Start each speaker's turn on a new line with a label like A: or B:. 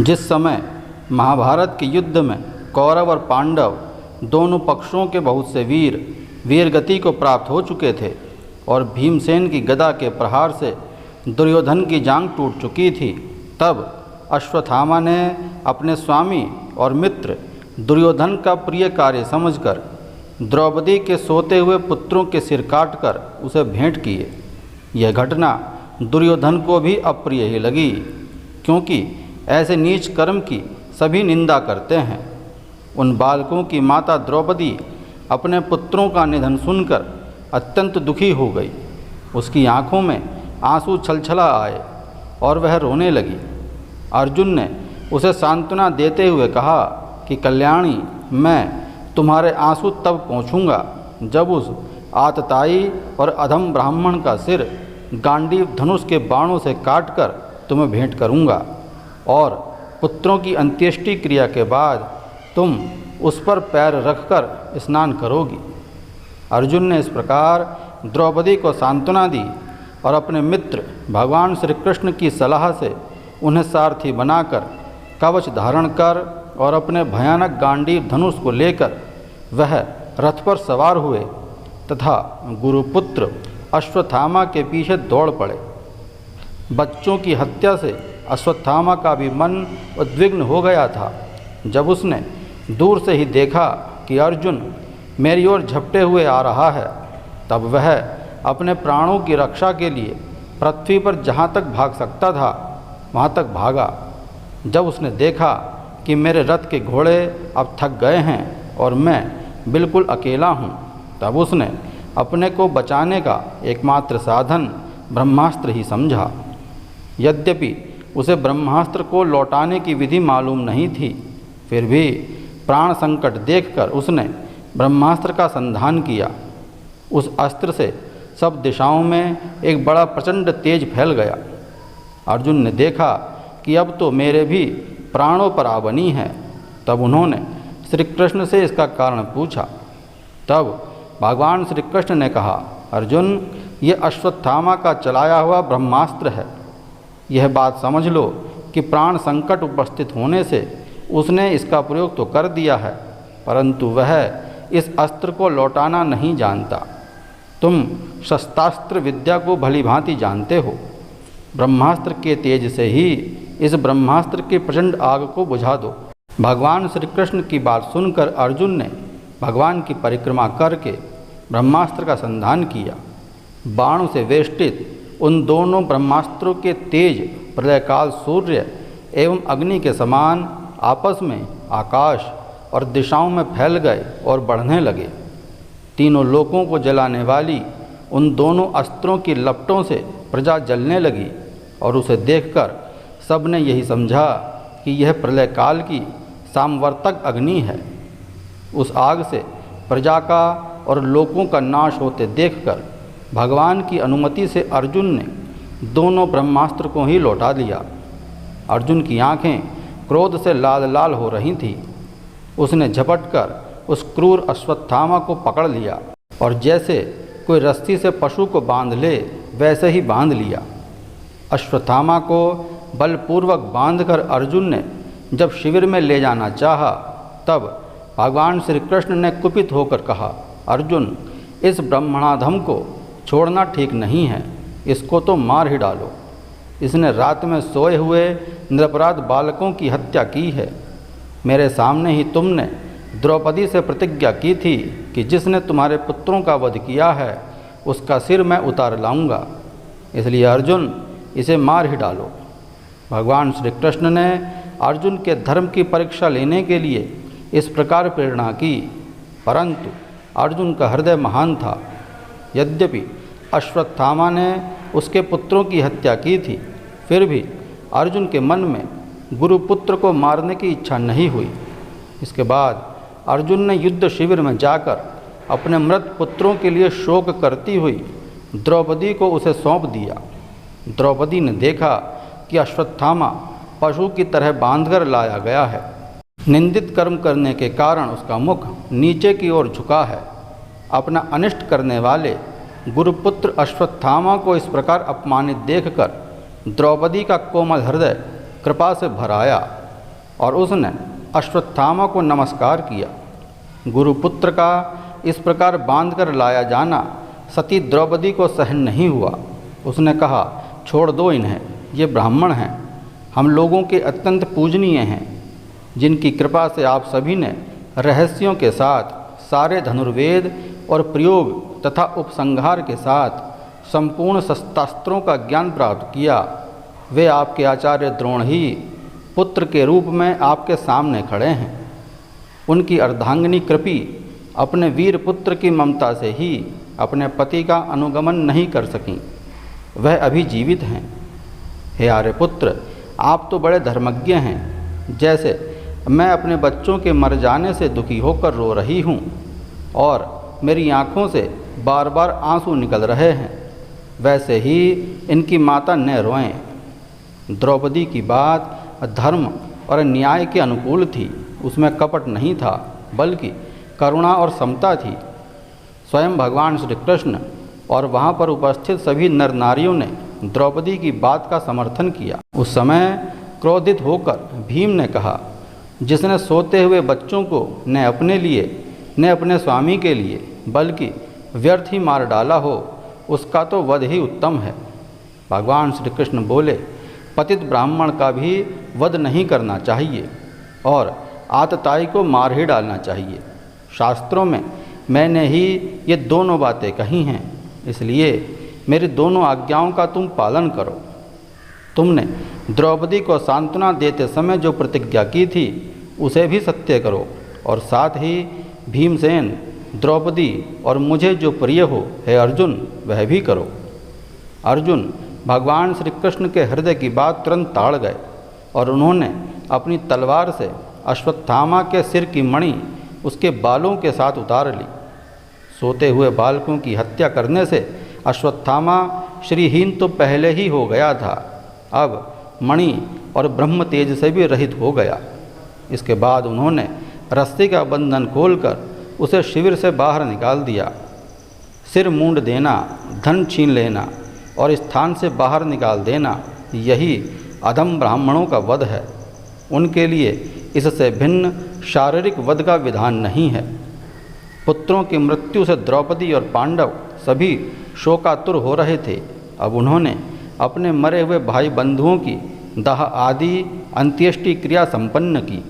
A: जिस समय महाभारत के युद्ध में कौरव और पांडव दोनों पक्षों के बहुत से वीर गति को प्राप्त हो चुके थे और भीमसेन की गदा के प्रहार से दुर्योधन की जांघ टूट चुकी थी, तब अश्वत्थामा ने अपने स्वामी और मित्र दुर्योधन का प्रिय कार्य समझकर द्रौपदी के सोते हुए पुत्रों के सिर काटकर उसे भेंट किए। यह घटना दुर्योधन को भी अप्रिय ही लगी, क्योंकि ऐसे नीच कर्म की सभी निंदा करते हैं। उन बालकों की माता द्रौपदी अपने पुत्रों का निधन सुनकर अत्यंत दुखी हो गई। उसकी आंखों में आंसू छलछला आए और वह रोने लगी। अर्जुन ने उसे सांत्वना देते हुए कहा कि कल्याणी, मैं तुम्हारे आंसू तब पोंछूंगा जब उस आतताई और अधम ब्राह्मण का सिर गांडीव धनुष के बाणों से काटकर तुम्हें भेंट करूंगा और पुत्रों की अंत्येष्टि क्रिया के बाद तुम उस पर पैर रखकर स्नान करोगी। अर्जुन ने इस प्रकार द्रौपदी को सांत्वना दी और अपने मित्र भगवान श्री कृष्ण की सलाह से उन्हें सारथी बनाकर कवच धारण कर और अपने भयानक गांडीव धनुष को लेकर वह रथ पर सवार हुए तथा गुरुपुत्र अश्वत्थामा के पीछे दौड़ पड़े। बच्चों की हत्या से अश्वत्थामा का भी मन उद्विग्न हो गया था। जब उसने दूर से ही देखा कि अर्जुन मेरी ओर झपटे हुए आ रहा है, तब वह अपने प्राणों की रक्षा के लिए पृथ्वी पर जहाँ तक भाग सकता था वहाँ तक भागा। जब उसने देखा कि मेरे रथ के घोड़े अब थक गए हैं और मैं बिल्कुल अकेला हूँ, तब उसने अपने को बचाने का एकमात्र साधन ब्रह्मास्त्र ही समझा। यद्यपि उसे ब्रह्मास्त्र को लौटाने की विधि मालूम नहीं थी, फिर भी प्राण संकट देखकर उसने ब्रह्मास्त्र का संधान किया। उस अस्त्र से सब दिशाओं में एक बड़ा प्रचंड तेज फैल गया। अर्जुन ने देखा कि अब तो मेरे भी प्राणों पर आ बनी है। तब उन्होंने श्री कृष्ण से इसका कारण पूछा। तब भगवान श्री कृष्ण ने कहा, अर्जुन, ये अश्वत्थामा का चलाया हुआ ब्रह्मास्त्र है। यह बात समझ लो कि प्राण संकट उपस्थित होने से उसने इसका प्रयोग तो कर दिया है, परंतु वह इस अस्त्र को लौटाना नहीं जानता। तुम शस्त्रास्त्र विद्या को भली भांति जानते हो। ब्रह्मास्त्र के तेज से ही इस ब्रह्मास्त्र के प्रचंड आग को बुझा दो। भगवान श्री कृष्ण की बात सुनकर अर्जुन ने भगवान की परिक्रमा करके ब्रह्मास्त्र का संधान किया। बाणों से वेष्टित उन दोनों ब्रह्मास्त्रों के तेज प्रलयकाल सूर्य एवं अग्नि के समान आपस में आकाश और दिशाओं में फैल गए और बढ़ने लगे। तीनों लोकों को जलाने वाली उन दोनों अस्त्रों की लपटों से प्रजा जलने लगी और उसे देखकर सबने यही समझा कि यह प्रलय काल की सामवर्तक अग्नि है। उस आग से प्रजा का और लोकों का नाश होते देखकर भगवान की अनुमति से अर्जुन ने दोनों ब्रह्मास्त्र को ही लौटा दिया। अर्जुन की आंखें क्रोध से लाल लाल हो रही थीं। उसने झपटकर उस क्रूर अश्वत्थामा को पकड़ लिया और जैसे कोई रस्सी से पशु को बांध ले वैसे ही बांध लिया। अश्वत्थामा को बलपूर्वक बांधकर अर्जुन ने जब शिविर में ले जाना चाहा, तब भगवान श्री कृष्ण ने कुपित होकर कहा, अर्जुन, इस ब्रह्मणाधम को छोड़ना ठीक नहीं है, इसको तो मार ही डालो। इसने रात में सोए हुए निरपराध बालकों की हत्या की है। मेरे सामने ही तुमने द्रौपदी से प्रतिज्ञा की थी कि जिसने तुम्हारे पुत्रों का वध किया है उसका सिर मैं उतार लाऊंगा, इसलिए अर्जुन, इसे मार ही डालो। भगवान श्री कृष्ण ने अर्जुन के धर्म की परीक्षा लेने के लिए इस प्रकार प्रेरणा की, परंतु अर्जुन का हृदय महान था। यद्यपि अश्वत्थामा ने उसके पुत्रों की हत्या की थी, फिर भी अर्जुन के मन में गुरुपुत्र को मारने की इच्छा नहीं हुई। इसके बाद अर्जुन ने युद्ध शिविर में जाकर अपने मृत पुत्रों के लिए शोक करती हुई द्रौपदी को उसे सौंप दिया। द्रौपदी ने देखा कि अश्वत्थामा पशु की तरह बांधकर लाया गया है। निंदित कर्म करने के कारण उसका मुख नीचे की ओर झुका है। अपना अनिष्ट करने वाले गुरुपुत्र अश्वत्थामा को इस प्रकार अपमानित देखकर द्रौपदी का कोमल हृदय कृपा से भर आया और उसने अश्वत्थामा को नमस्कार किया। गुरुपुत्र का इस प्रकार बांधकर लाया जाना सती द्रौपदी को सहन नहीं हुआ। उसने कहा, छोड़ दो इन्हें, ये ब्राह्मण हैं, हम लोगों के अत्यंत पूजनीय हैं, जिनकी कृपा से आप सभी ने रहस्यों के साथ सारे धनुर्वेद और प्रयोग तथा उपसंहार के साथ संपूर्ण शस्त्रास्त्रों का ज्ञान प्राप्त किया। वे आपके आचार्य द्रोण ही पुत्र के रूप में आपके सामने खड़े हैं। उनकी अर्धांगिनी कृपी अपने वीर पुत्र की ममता से ही अपने पति का अनुगमन नहीं कर सकीं। वह अभी जीवित हैं। हे आर्यपुत्र, आप तो बड़े धर्मज्ञ हैं। जैसे मैं अपने बच्चों के मर जाने से दुखी होकर रो रही हूँ और मेरी आँखों से बार बार आंसू निकल रहे हैं, वैसे ही इनकी माता न रोएं। द्रौपदी की बात धर्म और न्याय के अनुकूल थी। उसमें कपट नहीं था, बल्कि करुणा और समता थी। स्वयं भगवान श्री कृष्ण और वहाँ पर उपस्थित सभी नर नारियों ने द्रौपदी की बात का समर्थन किया। उस समय क्रोधित होकर भीम ने कहा, जिसने सोते हुए बच्चों को न अपने लिए न अपने स्वामी के लिए बल्कि व्यर्थ ही मार डाला हो, उसका तो वध ही उत्तम है। भगवान श्री कृष्ण बोले, पतित ब्राह्मण का भी वध नहीं करना चाहिए और आतताई को मार ही डालना चाहिए। शास्त्रों में मैंने ही ये दोनों बातें कही हैं, इसलिए मेरी दोनों आज्ञाओं का तुम पालन करो। तुमने द्रौपदी को सांत्वना देते समय जो प्रतिज्ञा की थी, उसे भी सत्य करो और साथ ही भीमसेन, द्रौपदी और मुझे जो प्रिय हो, हे अर्जुन, वह भी करो। अर्जुन भगवान श्री कृष्ण के हृदय की बात तुरंत ताड़ गए और उन्होंने अपनी तलवार से अश्वत्थामा के सिर की मणि उसके बालों के साथ उतार ली। सोते हुए बालकों की हत्या करने से अश्वत्थामा श्रीहीन तो पहले ही हो गया था, अब मणि और ब्रह्म तेज से भी रहित हो गया। इसके बाद उन्होंने रस्सी का बंधन खोलकर उसे शिविर से बाहर निकाल दिया। सिर मूंड देना, धन छीन लेना और स्थान से बाहर निकाल देना, यही अधम ब्राह्मणों का वध है। उनके लिए इससे भिन्न शारीरिक वध का विधान नहीं है। पुत्रों की मृत्यु से द्रौपदी और पांडव सभी शोकातुर हो रहे थे। अब उन्होंने अपने मरे हुए भाई बंधुओं की दाह आदि अंत्येष्टि क्रिया संपन्न की।